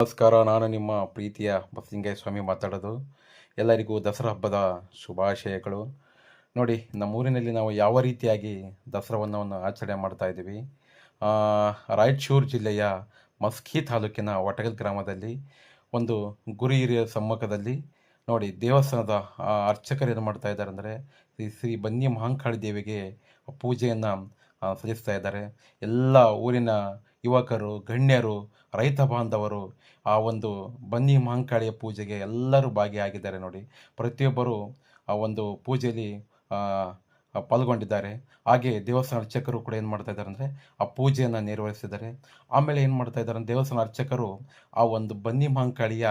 ನಮಸ್ಕಾರ, ನಾನು ನಿಮ್ಮ ಪ್ರೀತಿಯ ಬಸಲಿಂಗಯ್ಯ ಸ್ವಾಮಿ ಮಾತಾಡೋದು. ಎಲ್ಲರಿಗೂ ದಸರಾ ಹಬ್ಬದ ಶುಭಾಶಯಗಳು. ನೋಡಿ, ನಮ್ಮೂರಿನಲ್ಲಿ ನಾವು ಯಾವ ರೀತಿಯಾಗಿ ದಸರಾವನ್ನು ಆಚರಣೆ ಮಾಡ್ತಾ ಇದ್ದೀವಿ. ರಾಯಚೂರು ಜಿಲ್ಲೆಯ ಮಸ್ಕಿ ತಾಲೂಕಿನ ವಟಗಲ್ ಗ್ರಾಮದಲ್ಲಿ ಒಂದು ಗುರು ಹಿರಿಯರ ಸಮ್ಮುಖದಲ್ಲಿ ನೋಡಿ ದೇವಸ್ಥಾನದ ಅರ್ಚಕರು ಏನು ಮಾಡ್ತಾ ಇದ್ದಾರೆ ಅಂದರೆ ಶ್ರೀ ಬನ್ನಿ ಮಹಾಂಕಾಳಿ ದೇವಿಗೆ ಪೂಜೆಯನ್ನು ಸಲ್ಲಿಸ್ತಾ ಇದ್ದಾರೆ. ಎಲ್ಲ ಊರಿನ ಯುವಕರು, ಗಣ್ಯರು, ರೈತ ಬಾಂಧವರು ಆ ಒಂದು ಬನ್ನಿ ಮಹಾಂಕಾಳಿಯ ಪೂಜೆಗೆ ಎಲ್ಲರೂ ಭಾಗಿಯಾಗಿದ್ದಾರೆ. ನೋಡಿ, ಪ್ರತಿಯೊಬ್ಬರು ಆ ಒಂದು ಪೂಜೆಯಲ್ಲಿ ಪಾಲ್ಗೊಂಡಿದ್ದಾರೆ. ಹಾಗೆ ದೇವಸ್ಥಾನ ಅರ್ಚಕರು ಕೂಡ ಏನು ಮಾಡ್ತಾ ಇದ್ದಾರೆ ಅಂದರೆ ಆ ಪೂಜೆಯನ್ನು ನಿರ್ವಹಿಸಿದ್ದಾರೆ. ಆಮೇಲೆ ಏನು ಮಾಡ್ತಾ ಇದ್ದಾರೆ, ದೇವಸ್ಥಾನ ಅರ್ಚಕರು ಆ ಒಂದು ಬನ್ನಿ ಮಹಾಂಕಾಳಿಯ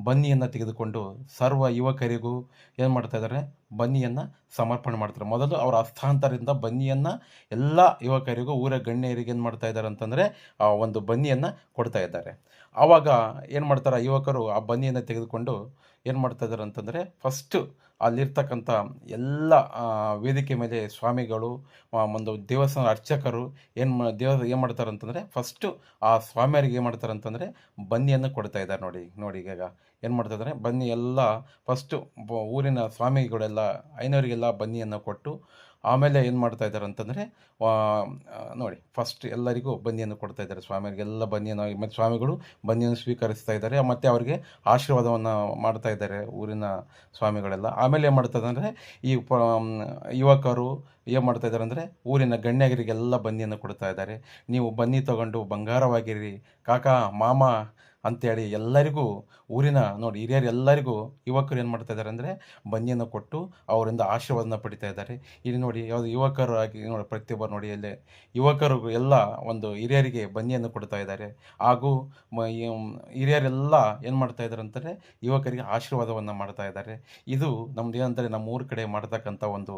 ಬನ್ನಿಯನ್ನು ತೆಗೆದುಕೊಂಡು ಸರ್ವ ಯುವಕರಿಗೂ ಏನು ಮಾಡ್ತಾ ಇದ್ದಾರೆ, ಬನ್ನಿಯನ್ನು ಸಮರ್ಪಣೆ ಮಾಡ್ತಾರೆ. ಮೊದಲು ಅವರ ಹಸ್ತಾಂತರದಿಂದ ಬನ್ನಿಯನ್ನು ಎಲ್ಲ ಯುವಕರಿಗೂ, ಊರ ಗಣ್ಯರಿಗೆ ಏನು ಮಾಡ್ತಾ ಇದ್ದಾರೆ ಅಂತಂದರೆ ಆ ಒಂದು ಬನ್ನಿಯನ್ನು ಕೊಡ್ತಾ ಇದ್ದಾರೆ. ಆವಾಗ ಏನು ಮಾಡ್ತಾರೆ, ಯುವಕರು ಆ ಬನ್ನಿಯನ್ನು ತೆಗೆದುಕೊಂಡು ಏನು ಮಾಡ್ತಾ ಇದ್ದಾರೆ ಅಂತಂದರೆ ಫಸ್ಟು ಅಲ್ಲಿರ್ತಕ್ಕಂಥ ಎಲ್ಲ ವೇದಿಕೆ ಮೇಲೆ ಸ್ವಾಮಿಗಳು, ಒಂದು ದೇವಸ್ಥಾನ ಅರ್ಚಕರು ಏನು ಮಾಡ್ತಾರೆ ಅಂತಂದರೆ ಫಸ್ಟು ಆ ಸ್ವಾಮಿಯರಿಗೆ ಏನು ಮಾಡ್ತಾರೆ ಅಂತಂದರೆ ಬನ್ನಿಯನ್ನು ಕೊಡ್ತಾ ಇದ್ದಾರೆ. ನೋಡಿ ಈಗ ಏನು ಮಾಡ್ತಾ ಇದ್ದಾರೆ, ಬನ್ನಿ ಎಲ್ಲ ಫಸ್ಟು ಊರಿನ ಸ್ವಾಮಿಗಳೆಲ್ಲ ಐನವರಿಗೆಲ್ಲ ಬನ್ನಿಯನ್ನು ಕೊಟ್ಟು ಆಮೇಲೆ ಏನು ಮಾಡ್ತಾ ಇದ್ದಾರೆ ಅಂತಂದರೆ ನೋಡಿ ಫಸ್ಟ್ ಎಲ್ಲರಿಗೂ ಬನ್ನಿಯನ್ನು ಕೊಡ್ತಾ ಇದ್ದಾರೆ. ಸ್ವಾಮಿಯರಿಗೆಲ್ಲ ಬನ್ನಿಯನ್ನು ಮತ್ತು ಸ್ವಾಮಿಗಳು ಬನ್ನಿಯನ್ನು ಸ್ವೀಕರಿಸ್ತಾ ಇದ್ದಾರೆ. ಮತ್ತು ಅವರಿಗೆ ಆಶೀರ್ವಾದವನ್ನು ಮಾಡ್ತಾ ಇದ್ದಾರೆ ಊರಿನ ಸ್ವಾಮಿಗಳೆಲ್ಲ. ಆಮೇಲೆ ಏನು ಮಾಡ್ತಾ ಇದ್ದಾರೆ, ಈ ಯುವಕರು ಏನು ಮಾಡ್ತಾ ಇದ್ದಾರೆ ಅಂದರೆ ಊರಿನ ಗಣ್ಯರಿಗೆಲ್ಲ ಬನ್ನಿಯನ್ನು ಕೊಡ್ತಾ ಇದ್ದಾರೆ. ನೀವು ಬನ್ನಿ ತಗೊಂಡು ಬಂಗಾರವಾಗಿರಿ ಕಾಕಾ ಮಾಮ ಅಂತೇಳಿ ಎಲ್ಲರಿಗೂ ಊರಿನ ನೋಡಿ ಹಿರಿಯರು ಎಲ್ಲರಿಗೂ ಯುವಕರು ಏನು ಮಾಡ್ತಾ ಇದ್ದಾರೆ ಅಂದರೆ ಬನ್ನಿಯನ್ನು ಕೊಟ್ಟು ಅವರಿಂದ ಆಶೀರ್ವಾದನ ಪಡಿತಾ ಇದ್ದಾರೆ. ಇಲ್ಲಿ ನೋಡಿ ಯಾವುದು ಯುವಕರು ಆಗಿ ನೋಡಿ ಪ್ರತಿಯೊಬ್ಬರು ನೋಡಿ ಅಲ್ಲಿ ಯುವಕರು ಎಲ್ಲ ಒಂದು ಹಿರಿಯರಿಗೆ ಬನ್ನಿಯನ್ನು ಕೊಡ್ತಾ ಇದ್ದಾರೆ. ಹಾಗೂ ಹಿರಿಯರೆಲ್ಲ ಏನು ಮಾಡ್ತಾ ಇದ್ದಾರೆ ಅಂತಂದರೆ ಯುವಕರಿಗೆ ಆಶೀರ್ವಾದವನ್ನು ಮಾಡ್ತಾ ಇದ್ದಾರೆ. ಇದು ನಮ್ದು ಏನಂದರೆ ನಮ್ಮ ಊರ ಕಡೆ ಮಾಡ್ತಕ್ಕಂಥ ಒಂದು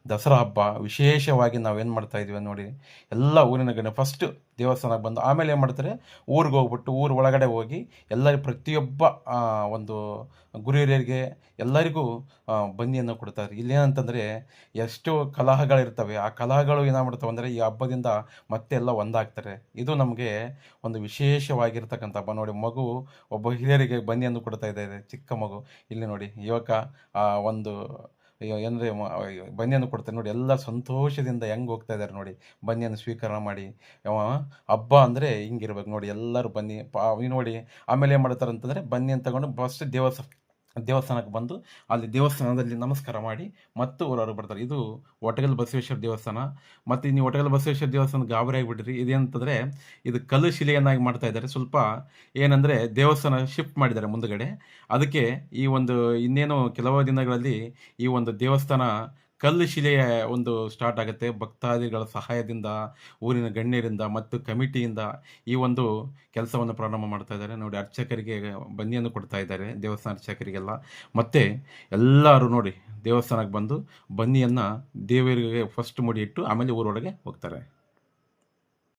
ದಸರಾ ಹಬ್ಬ. ವಿಶೇಷವಾಗಿ ನಾವೇನು ಮಾಡ್ತಾ ಇದ್ದೀವಿ ನೋಡಿ, ಎಲ್ಲ ಊರಿನ ಗಣ್ಯ ಫಸ್ಟ್ ದೇವಸ್ಥಾನಕ್ಕೆ ಬಂದು ಆಮೇಲೆ ಏನು ಮಾಡ್ತಾರೆ, ಊರಿಗೆ ಹೋಗ್ಬಿಟ್ಟು ಊರ ಒಳಗಡೆ ಹೋಗಿ ಎಲ್ಲರಿಗೂ ಪ್ರತಿಯೊಬ್ಬ ಒಂದು ಗುರು ಹಿರಿಯರಿಗೆ ಎಲ್ಲರಿಗೂ ಬನ್ನಿಯನ್ನು ಕೊಡ್ತಾರೆ. ಇಲ್ಲೇನಂತಂದರೆ ಎಷ್ಟು ಕಲಹಗಳಿರ್ತವೆ, ಆ ಕಲಹಗಳು ಏನಾಗ್ಬಿಡ್ತವೆ ಅಂದರೆ ಈ ಹಬ್ಬದಿಂದ ಮತ್ತೆ ಎಲ್ಲ ಒಂದಾಗ್ತಾರೆ. ಇದು ನಮಗೆ ಒಂದು ವಿಶೇಷವಾಗಿರ್ತಕ್ಕಂಥ ಹಬ್ಬ. ನೋಡಿ, ಮಗು ಒಬ್ಬ ಹಿರಿಯರಿಗೆ ಬನ್ನಿಯನ್ನು ಕೊಡ್ತಾ ಇದ್ದಾರೆ, ಚಿಕ್ಕ ಮಗು. ಇಲ್ಲಿ ನೋಡಿ ಯುವಕ ಒಂದು ಏನಂದರೆ ಬನ್ನಿಯನ್ನು ಕೊಡ್ತಾರೆ. ನೋಡಿ ಎಲ್ಲ ಸಂತೋಷದಿಂದ ಹೆಂಗೆ ಹೋಗ್ತಾ ಇದ್ದಾರೆ ನೋಡಿ, ಬನ್ನಿಯನ್ನು ಸ್ವೀಕಾರ ಮಾಡಿ. ಹಬ್ಬ ಅಂದರೆ ಹಿಂಗಿರ್ಬೇಕು ನೋಡಿ, ಎಲ್ಲರೂ ಬನ್ನಿ ನೋಡಿ. ಆಮೇಲೆ ಏನು ಮಾಡ್ತಾರೆ ಅಂತಂದರೆ ಬನ್ನಿಯನ್ನು ತಗೊಂಡು ಫಸ್ಟ್ ದೇವಸ್ಥಾನಕ್ಕೆ ಬಂದು ಅಲ್ಲಿ ದೇವಸ್ಥಾನದಲ್ಲಿ ನಮಸ್ಕಾರ ಮಾಡಿ ಮತ್ತು ಊರವರು ಬರ್ತಾರೆ. ಇದು ಒಟಗಲ್ ಬಸವೇಶ್ವರ ದೇವಸ್ಥಾನ. ಮತ್ತು ನೀವು ಒಟಗಲ್ ಬಸವೇಶ್ವರ ದೇವಸ್ಥಾನ ಗಾಬರಿ ಆಗಿಬಿಟ್ರಿ. ಇದೇನಂತಂದರೆ ಇದು ಕಲ್ಲು ಶಿಲೆಯನ್ನಾಗಿ ಮಾಡ್ತಾ ಇದ್ದಾರೆ. ಸ್ವಲ್ಪ ಏನಂದರೆ ದೇವಸ್ಥಾನ ಶಿಫ್ಟ್ ಮಾಡಿದ್ದಾರೆ ಮುಂದುಗಡೆ. ಅದಕ್ಕೆ ಈ ಒಂದು ಇನ್ನೇನು ಕೆಲವು ದಿನಗಳಲ್ಲಿ ಈ ಒಂದು ದೇವಸ್ಥಾನ ಕಲ್ಲು ಶಿಲೆಯ ಒಂದು ಸ್ಟಾರ್ಟ್ ಆಗುತ್ತೆ. ಭಕ್ತಾದಿಗಳ ಸಹಾಯದಿಂದ, ಊರಿನ ಗಣ್ಯರಿಂದ ಮತ್ತು ಕಮಿಟಿಯಿಂದ ಈ ಒಂದು ಕೆಲಸವನ್ನು ಪ್ರಾರಂಭ ಮಾಡ್ತಾ ಇದ್ದಾರೆ. ನೋಡಿ, ಅರ್ಚಕರಿಗೆ ಬನ್ನಿಯನ್ನು ಕೊಡ್ತಾ ಇದ್ದಾರೆ, ದೇವಸ್ಥಾನ ಅರ್ಚಕರಿಗೆಲ್ಲ. ಮತ್ತು ಎಲ್ಲರೂ ನೋಡಿ ದೇವಸ್ಥಾನಕ್ಕೆ ಬಂದು ಬನ್ನಿಯನ್ನು ದೇವರಿಗೆ ಫಸ್ಟ್ ಮುಡಿ ಇಟ್ಟು ಆಮೇಲೆ ಊರೊಳಗೆ ಹೋಗ್ತಾರೆ.